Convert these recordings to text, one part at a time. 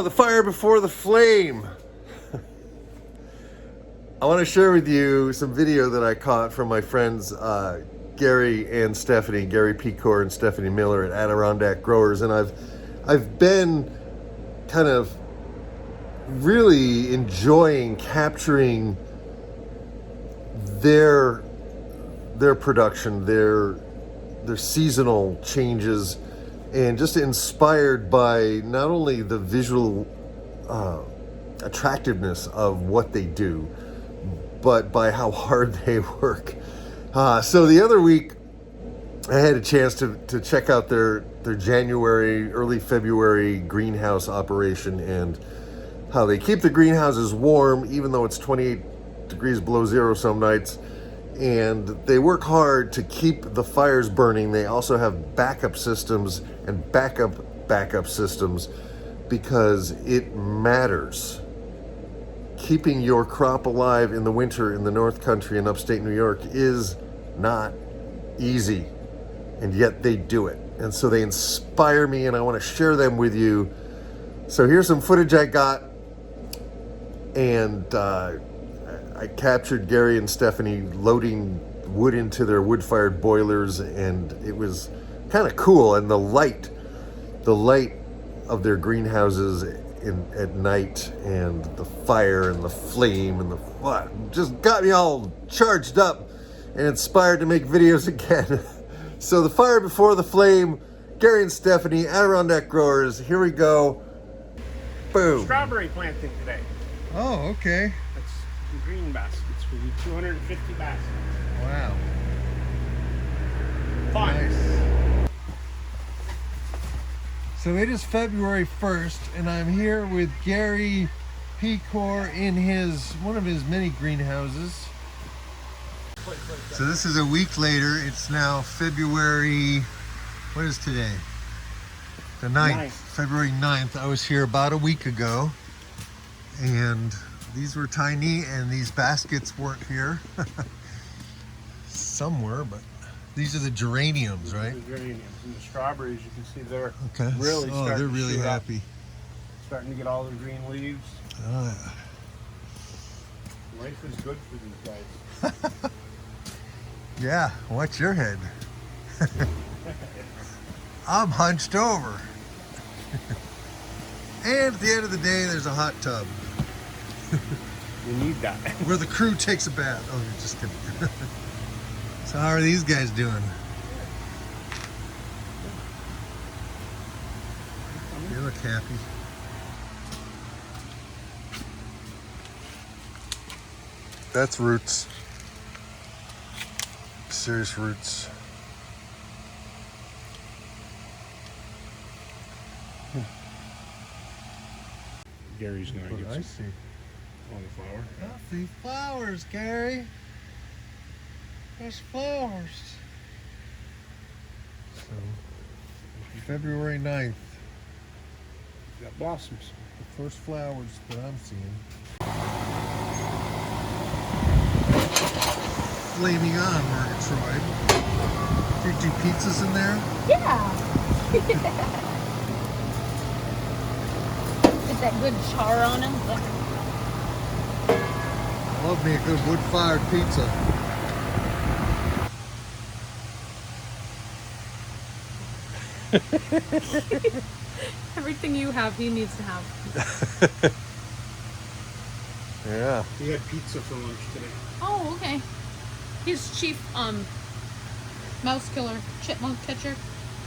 the fire before the flame. I want to share with you some video that I caught from my friends Gary and Stephanie, Gary Pecor and Stephanie Miller at Adirondack Growers, and I've been kind of really enjoying capturing their production, their seasonal changes, and just inspired by not only the visual attractiveness of what they do, but by how hard they work. So the other week, I had a chance to check out their January, early February greenhouse operation and how they keep the greenhouses warm, even though it's 28 degrees below zero some nights. And they work hard to keep the fires burning. They also have backup systems and backup systems because it matters. Keeping your crop alive in the winter in the North Country in upstate New York is not easy, and yet they do it. And so they inspire me, and I want to share them with you. So here's some footage I got, and I captured Gary and Stephanie loading wood into their wood-fired boilers, and it was kind of cool. And the light of their greenhouses at night, and the fire and the flame and the what just got me all charged up and inspired to make videos again. So the fire before the flame, Gary and Stephanie, Adirondack Growers. Here we go. Boom. Strawberry planting today. Oh, okay. That's the green baskets for you. 250 baskets. Wow. Fun. Nice. So it is February 1st, and I'm here with Gary Pecor in one of his many greenhouses. So this is a week later. It's now February, what is today? The 9th. February 9th. I was here about a week ago, and these were tiny, and these baskets weren't here. Some were, but these are the geraniums, right? The geraniums and the strawberries, you can see they're okay. really starting they're to really shoot happy. Up. Starting to get all their green leaves. Oh, yeah. Life is good for these guys. Yeah, watch your head. I'm hunched over. And at the end of the day, there's a hot tub. You need that. Where the crew takes a bath. Oh, you're just kidding. So how are these guys doing? They look happy. That's roots. Serious roots. Gary's gonna What get I some see. cauliflower. Healthy flowers, Gary. There's flowers. So, February 9th. Got blossoms. The first flowers that I'm seeing. Flaming on, Murgatroyd. Did you do pizzas in there? Yeah. Get that good char on them. Love me a good wood-fired pizza. Everything you have, he needs to have. Yeah. He had pizza for lunch today. Oh, okay. He's chief mouse killer, chipmunk catcher.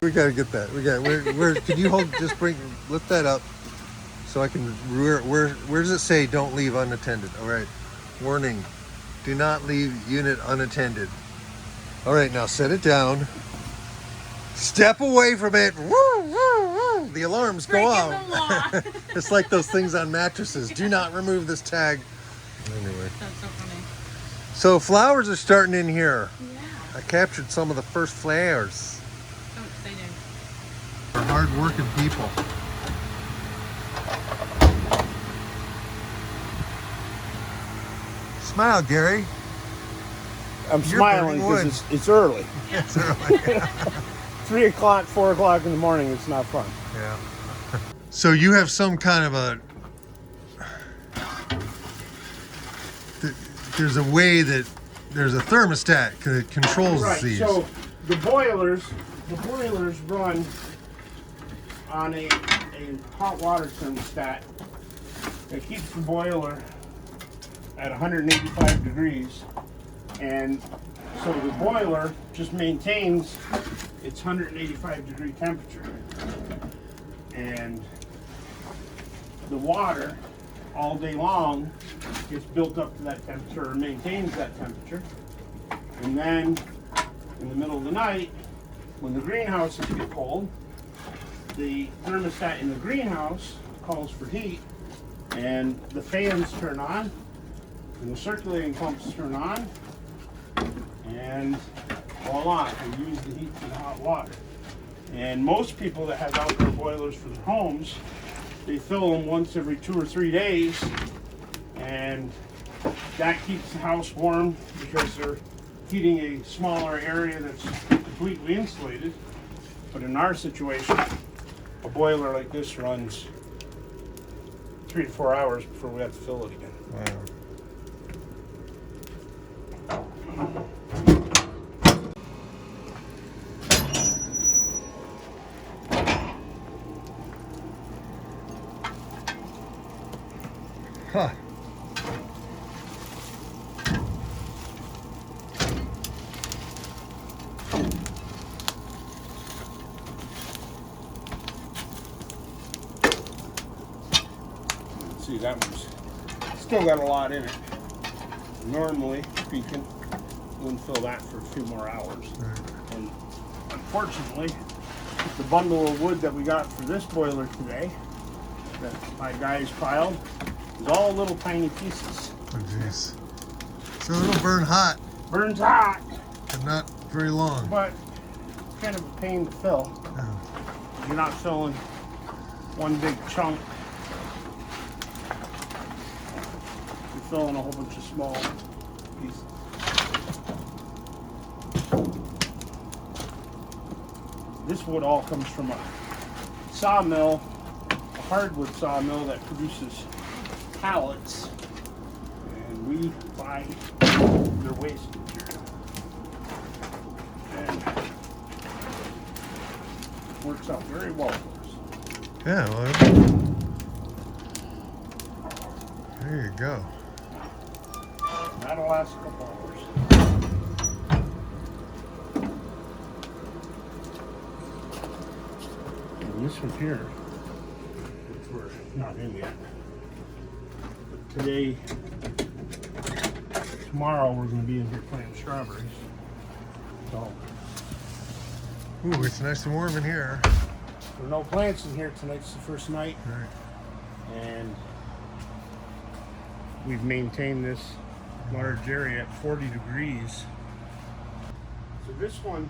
We gotta get that. Where can you lift that up so I can, where does it say don't leave unattended? All right. Warning, do not leave unit unattended. All right, now set it down. Step away from it. Woo, woo, woo. The alarms go off. It's like those things on mattresses. Do not remove this tag. Anyway. That's so funny. So flowers are starting in here. Yeah. I captured some of the first flowers. So exciting. They're hard-working people. Smile, Gary. I'm You're smiling burning because it's early. It's early. 3 o'clock, 4 o'clock in the morning, it's not fun. Yeah. So you have some kind of a, there's a way that there's a thermostat that controls Right. these. So the boilers run on a hot water thermostat that keeps the boiler at 185 degrees, and so the boiler just maintains its 185 degree temperature, and the water all day long gets built up to that temperature or maintains that temperature. And then in the middle of the night, when the greenhouses get cold, the thermostat in the greenhouse calls for heat, and the fans turn on and the circulating pumps turn on, and voila, we use the heat for the hot water. And most people that have outdoor boilers for their homes, they fill them once every 2 or 3 days, and that keeps the house warm because they're heating a smaller area that's completely insulated. But in our situation, a boiler like this runs 3 to 4 hours before we have to fill it again. Wow. Huh. See, that one's still got a lot in it. Normally speaking, wouldn't fill that for a few more hours. Right. And unfortunately, the bundle of wood that we got for this boiler today, that my guys piled, is all little tiny pieces. Oh, jeez. So it'll burn hot, Burns hot, but not very long. but kind of a pain to fill. Oh. You're not filling one big chunk. You're filling a whole bunch of small pieces. This wood all comes from a sawmill, a hardwood sawmill that produces pallets, and we buy their waste material. And it works out very well for us. Yeah, well, there you go. That'll last a couple hours. And this one here, which we're not in yet. But today, tomorrow we're going to be in here planting strawberries. So Ooh, it's nice and warm in here. there are no plants in here. Tonight's the first night, Right. and we've maintained this large area at 40 degrees. So this one,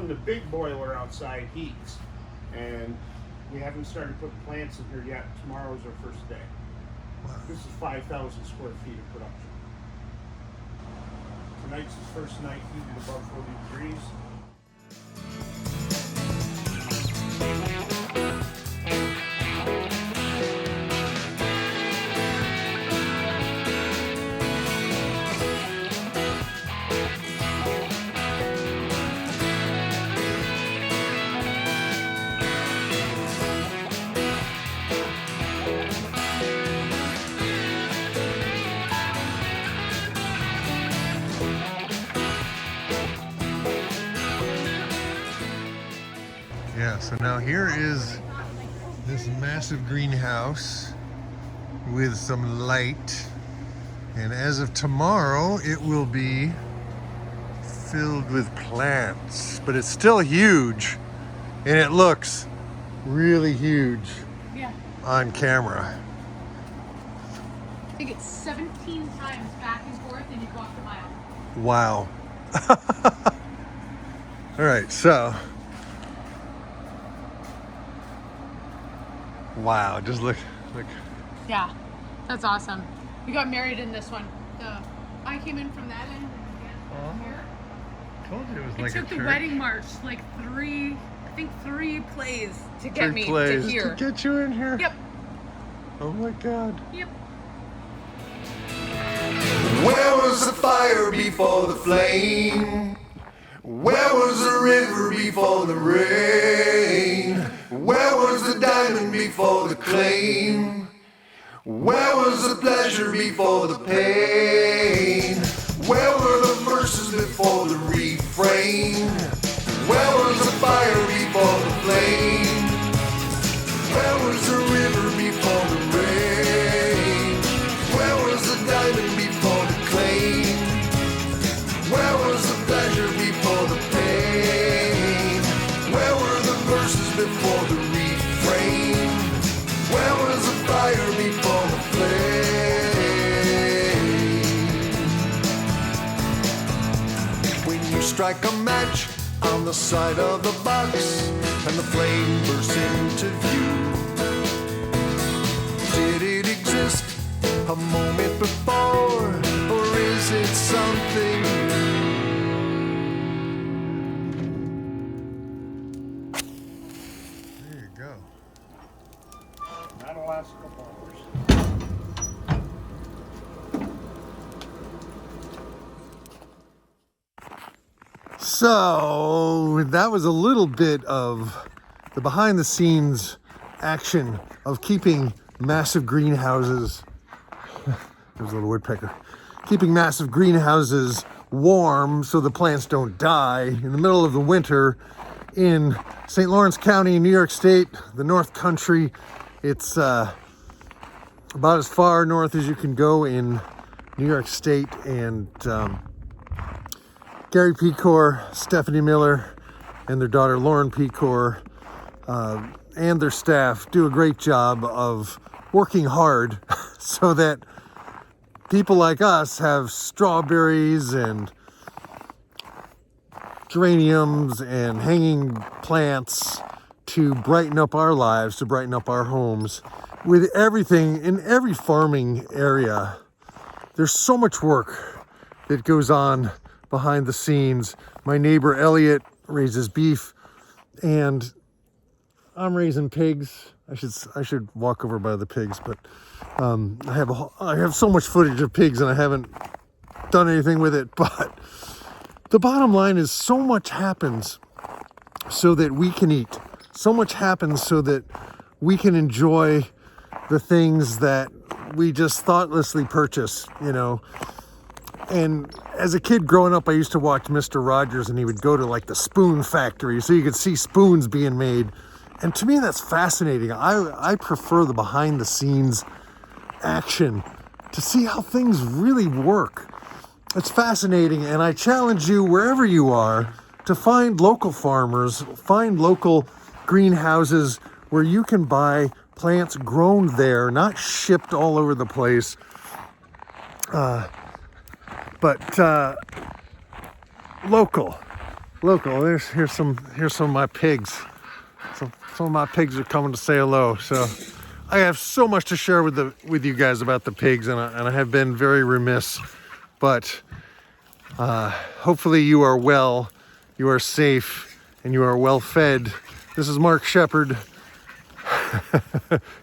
the big boiler outside heats, and we haven't started putting plants in here yet. Tomorrow's our first day. Wow. This is 5,000 square feet of production. Tonight's the first night heated above 40 degrees. Yeah, so now here is this massive greenhouse with some light. And as of tomorrow, it will be filled with plants. But it's still huge, and it looks really huge Yeah. on camera. I think it's 17 times back and forth and you've walked a mile. Wow. All right, so. Wow, just look. Yeah, that's awesome. We got married in this one. I came in from that end and here. Told you it was It like took a the church. wedding march like 3 think 3 plays to get me plays to here. to get you in here? Yep. Oh my God. Yep. Where was the fire before the flame? Where was the river before the rain? Where was the diamond before the claim? Where was the pleasure before the pain? Where were the verses before the refrain? Where was the fire before the flame? Where was the river before the rain? Where was the diamond before the claim? Where was the pleasure before the pain? Where were the verses before the refrain? Where was the fire before the flame? When you strike a match on the side of the box and the flame bursts into view, did it exist a moment before, or is it something new? There you go. That'll last a couple hours. So that was a little bit of the behind the scenes action of keeping massive greenhouses. There's a little woodpecker. Keeping massive greenhouses warm so the plants don't die in the middle of the winter in St. Lawrence County, New York State, the North Country. It's about as far north as you can go in New York State, and Gary Pecor, Stephanie Miller, and their daughter Lauren Pecor, and their staff do a great job of working hard so that people like us have strawberries and geraniums and hanging plants to brighten up our lives, to brighten up our homes. With everything in every farming area, there's so much work that goes on behind the scenes. My neighbor Elliot raises beef, and I'm raising pigs. I should walk over by the pigs, but I have so much footage of pigs and I haven't done anything with it. But the bottom line is, so much happens so that we can eat. So much happens so that we can enjoy the things that we just thoughtlessly purchase, you know. And as a kid growing up, I used to watch Mr. Rogers, and he would go to like the spoon factory so you could see spoons being made. And to me, that's fascinating. I prefer the behind the scenes action to see how things really work. It's fascinating, and I challenge you, wherever you are, to find local farmers, find local greenhouses where you can buy plants grown there, not shipped all over the place. But local. Here's some of my pigs. Some of my pigs are coming to say hello. So I have so much to share with you guys about the pigs, and I have been very remiss. But hopefully you are well, you are safe, and you are well fed. This is Mark Shepard,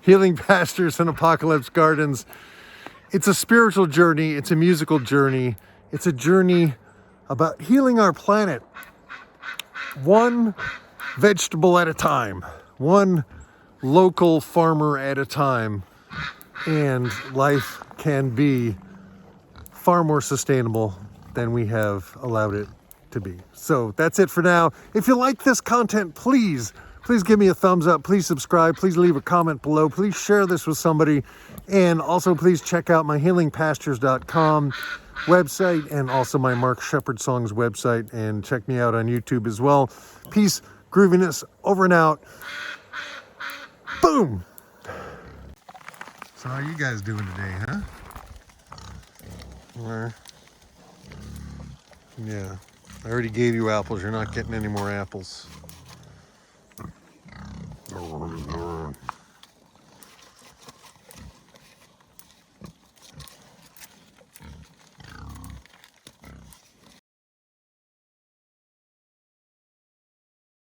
Healing Pastures and Apocalypse Gardens. It's a spiritual journey. It's a musical journey. It's a journey about healing our planet, one vegetable at a time, one local farmer at a time, and life can be far more sustainable than we have allowed it to be. So that's it for now. If you like this content, please give me a thumbs up. Please subscribe. Please leave a comment below. Please share this with somebody. And also please check out my healingpastures.com website, and also my Mark Shepard Songs website, and check me out on YouTube as well. Peace, grooviness, over and out. Boom! So how you guys doing today, huh? Yeah, I already gave you apples. You're not getting any more apples.